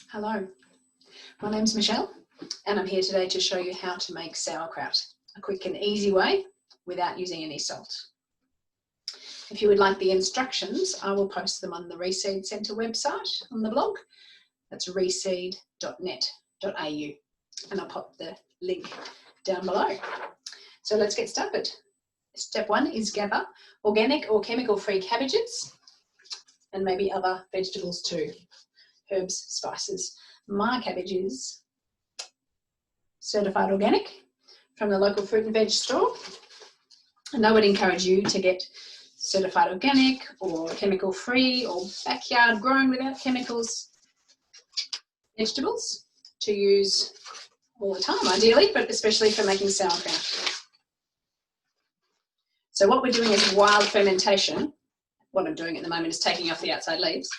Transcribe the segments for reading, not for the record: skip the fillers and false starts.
Hello, my name's Michelle and I'm here today to show you how to make sauerkraut, a quick and easy way without using any salt. If you would like the instructions, I will post them on the Reseed Centre website on the blog. That's reseed.net.au and I'll pop the link down below. So let's get started. Step one is gather organic or chemical-free cabbages and maybe other vegetables too. Herbs, spices. My cabbage is certified organic from the local fruit and veg store. And I would encourage you to get certified organic or chemical free or backyard grown without chemicals vegetables to use all the time ideally, but especially for making sauerkraut. So what we're doing is wild fermentation. What I'm doing at the moment is taking off the outside leaves.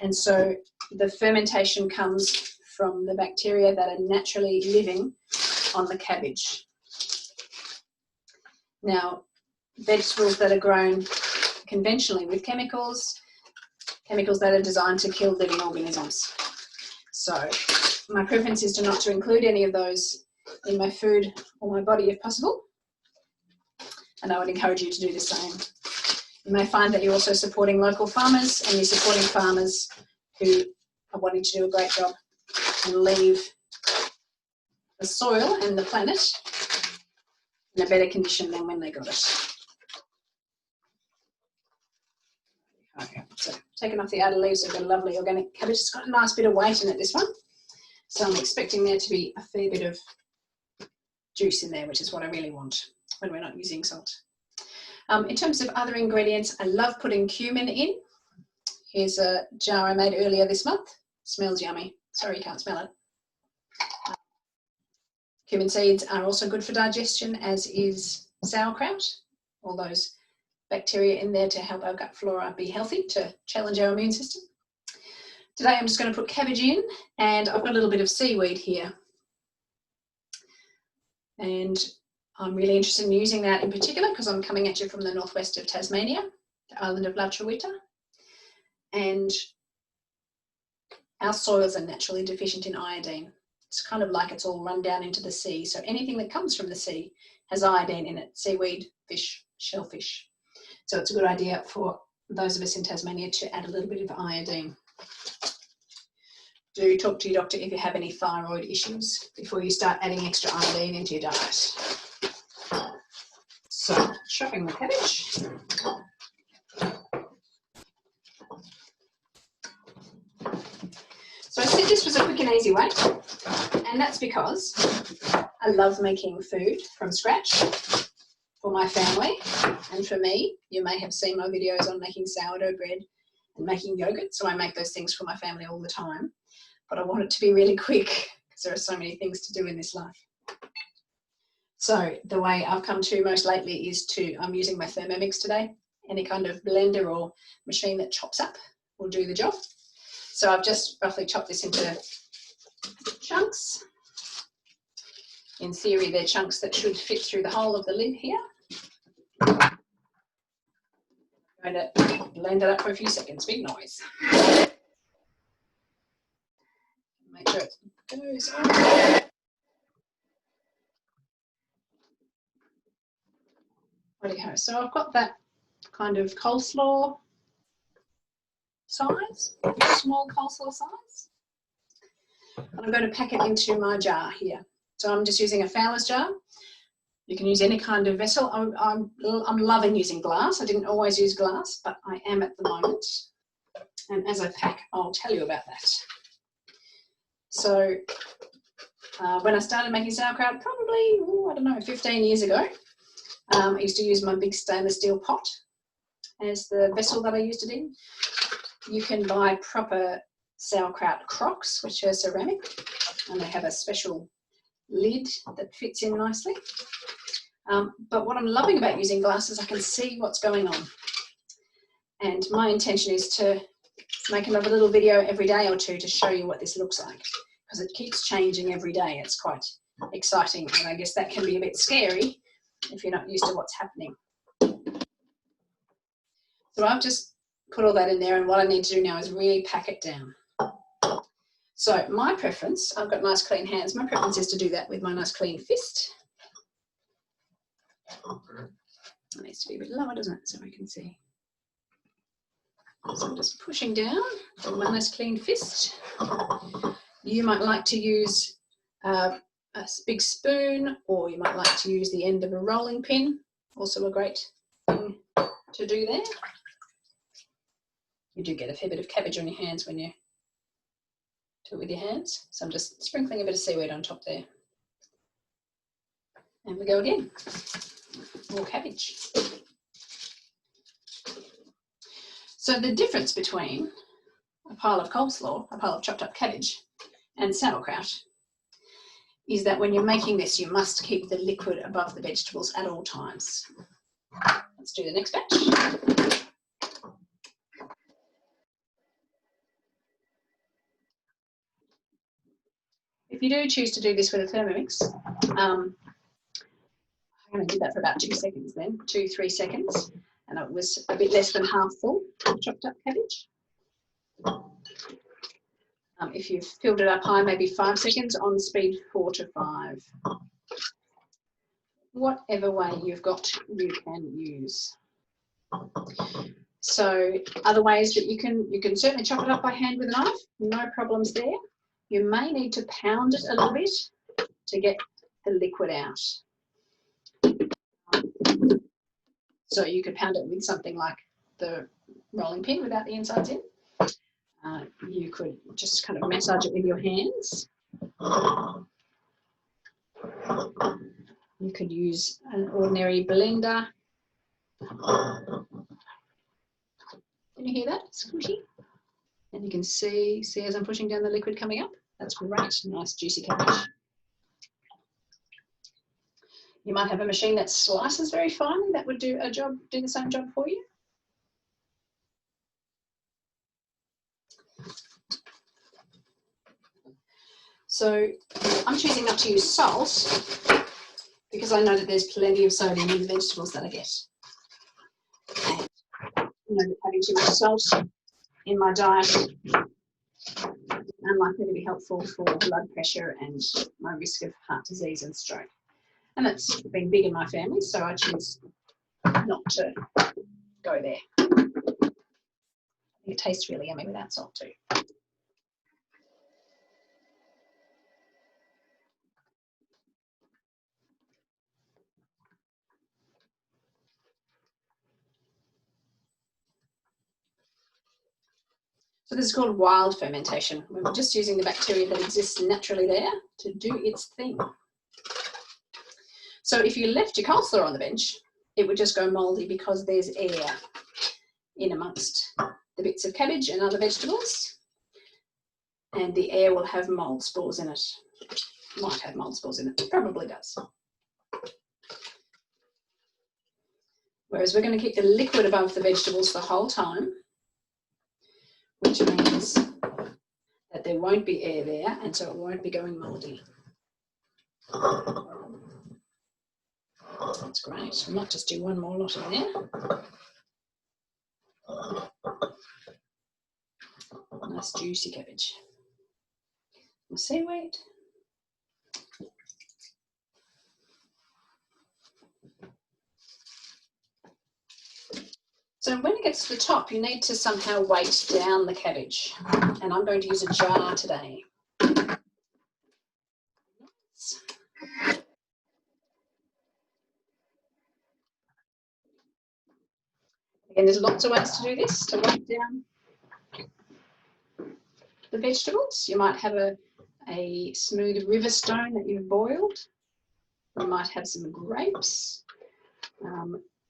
And so the fermentation comes from the bacteria that are naturally living on the cabbage. Now, vegetables that are grown conventionally with chemicals that are designed to kill living organisms. So my preference is not to include any of those in my food or my body if possible. And I would encourage you to do the same. You may find that you're also supporting local farmers and you're supporting farmers who are wanting to do a great job and leave the soil and the planet in a better condition than when they got it. Okay, so taking off the outer leaves, I've got a lovely organic cabbage. It's got a nice bit of weight in it, this one. So I'm expecting there to be a fair bit of juice in there, which is what I really want when we're not using salt. In terms of other ingredients, I love putting cumin in. Here's a jar I made earlier this month. Smells yummy. Sorry you can't smell it. Cumin seeds are also good for digestion, as is sauerkraut. All those bacteria in there to help our gut flora be healthy, to challenge our immune system. Today I'm just going to put cabbage in, and I've got a little bit of seaweed here. And I'm really interested in using that in particular because I'm coming at you from the northwest of Tasmania, the island of La Truita. And our soils are naturally deficient in iodine. It's kind of like it's all run down into the sea. So anything that comes from the sea has iodine in it, seaweed, fish, shellfish. So it's a good idea for those of us in Tasmania to add a little bit of iodine. Do talk to your doctor if you have any thyroid issues before you start adding extra iodine into your diet. So, chopping the cabbage. So I said this was a quick and easy way, and that's because I love making food from scratch for my family and for me. You may have seen my videos on making sourdough bread and making yogurt, so I make those things for my family all the time. But I want it to be really quick because there are so many things to do in this life. So the way I've come to most lately is I'm using my Thermomix today. Any kind of blender or machine that chops up will do the job. So I've just roughly chopped this into chunks. In theory, they're chunks that should fit through the hole of the lid here. I'm going to blend it up for a few seconds. Big noise. Make sure it goes on. Righty-ho. So I've got that kind of coleslaw size, small coleslaw size. And I'm going to pack it into my jar here. So I'm just using a Fowler's jar. You can use any kind of vessel. I'm loving using glass. I didn't always use glass, but I am at the moment. And as I pack, I'll tell you about that. So when I started making sauerkraut, probably, I don't know, 15 years ago, I used to use my big stainless steel pot as the vessel that I used it in. You can buy proper sauerkraut crocks, which are ceramic, and they have a special lid that fits in nicely. But what I'm loving about using glass is I can see what's going on. And my intention is to make another little video every day or two to show you what this looks like, because it keeps changing every day. It's quite exciting, and I guess that can be a bit scary if you're not used to what's happening. So I've just put all that in there, and what I need to do now is really pack it down. So my preference, I've got nice clean hands, my preference is to do that with my nice clean fist. It needs to be a bit lower, doesn't it, so we can see. So I'm just pushing down with my nice clean fist. You might like to use a big spoon, or you might like to use the end of a rolling pin, also a great thing to do there. You do get a fair bit of cabbage on your hands when you do it with your hands. So I'm just sprinkling a bit of seaweed on top there. And we go again, more cabbage. So the difference between a pile of coleslaw, a pile of chopped up cabbage, and sauerkraut is that when you're making this, you must keep the liquid above the vegetables at all times. Let's do the next batch. If you do choose to do this with a Thermomix, I'm going to do that for about 2 seconds then, 2-3 seconds, and it was a bit less than half full of chopped up cabbage. If you've filled it up high, maybe 5 seconds, on speed 4 to 5. Whatever way you've got, you can use. So other ways that you can certainly chop it up by hand with a knife, no problems there. You may need to pound it a little bit to get the liquid out. So you could pound it with something like the rolling pin without the insides in. You could just kind of massage it with your hands. You could use an ordinary blender. Can you hear that squishy? And you can see as I'm pushing down the liquid coming up. That's great, nice juicy cabbage. You might have a machine that slices very finely. That would do the same job for you. So I'm choosing not to use salt because I know that there's plenty of sodium in the vegetables that I get. And you know that having too much salt in my diet is unlikely to be helpful for blood pressure and my risk of heart disease and stroke. And that's been big in my family, so I choose not to go there. I think it tastes really yummy without salt too. So this is called wild fermentation. We're just using the bacteria that exists naturally there to do its thing. So if you left your coleslaw on the bench, it would just go mouldy because there's air in amongst the bits of cabbage and other vegetables, and the air will have mould spores in it. Might have mould spores in it, probably does. Whereas we're going to keep the liquid above the vegetables the whole time, which means that there won't be air there, and so it won't be going mouldy. That's great. I might just do one more lot in there. Nice juicy cabbage. My seaweed. So when it gets to the top, you need to somehow weight down the cabbage. And I'm going to use a jar today. Again, there's lots of ways to do this, to weight down the vegetables. You might have a smooth river stone that you've boiled. You might have some grapes.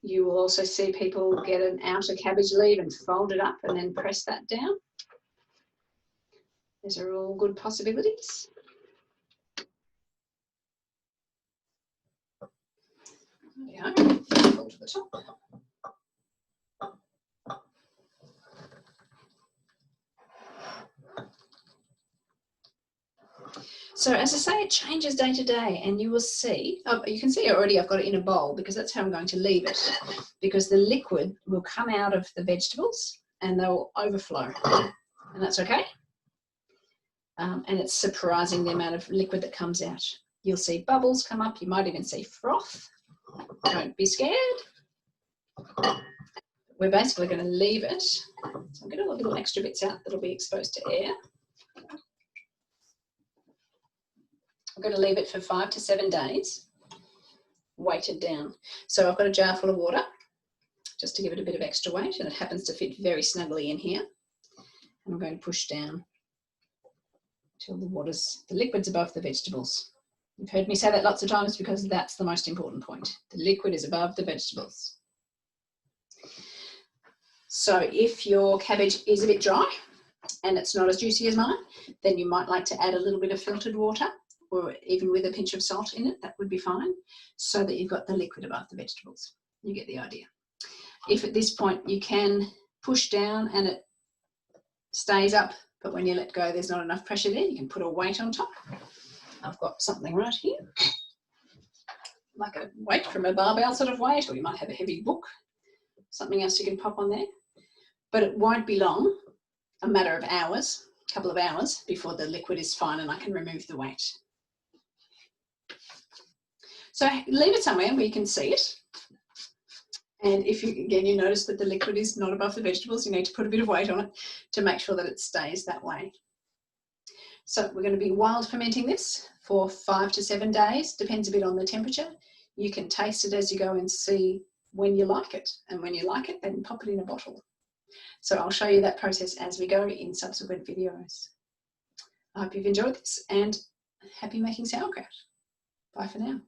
You will also see people get an outer cabbage leaf and fold it up and then press that down. These are all good possibilities. There we go, pull to the top. So as I say, it changes day to day, and you will see, you can see already I've got it in a bowl because that's how I'm going to leave it, because the liquid will come out of the vegetables and they'll overflow, and that's okay. and it's surprising the amount of liquid that comes out. You'll see bubbles come up, you might even see froth. Don't be scared. We're basically going to leave it. So I'm going to get a little extra bits out that'll be exposed to air. I'm going to leave it for 5 to 7 days, weighted down. So I've got a jar full of water, just to give it a bit of extra weight, and it happens to fit very snugly in here. And I'm going to push down till the liquid's above the vegetables. You've heard me say that lots of times because that's the most important point. The liquid is above the vegetables. So if your cabbage is a bit dry and it's not as juicy as mine, then you might like to add a little bit of filtered water, or even with a pinch of salt in it, that would be fine, so that you've got the liquid above the vegetables. You get the idea. If at this point you can push down and it stays up, but when you let go there's not enough pressure there, you can put a weight on top. I've got something right here, like a weight from a barbell sort of weight, or you might have a heavy book, something else you can pop on there. But it won't be long, a matter of hours, a couple of hours, before the liquid is fine and I can remove the weight. So leave it somewhere where you can see it. And if you, again, you notice that the liquid is not above the vegetables, you need to put a bit of weight on it to make sure that it stays that way. So we're going to be wild fermenting this for 5 to 7 days, depends a bit on the temperature. You can taste it as you go and see when you like it. And when you like it, then pop it in a bottle. So I'll show you that process as we go in subsequent videos. I hope you've enjoyed this and happy making sauerkraut. Bye for now.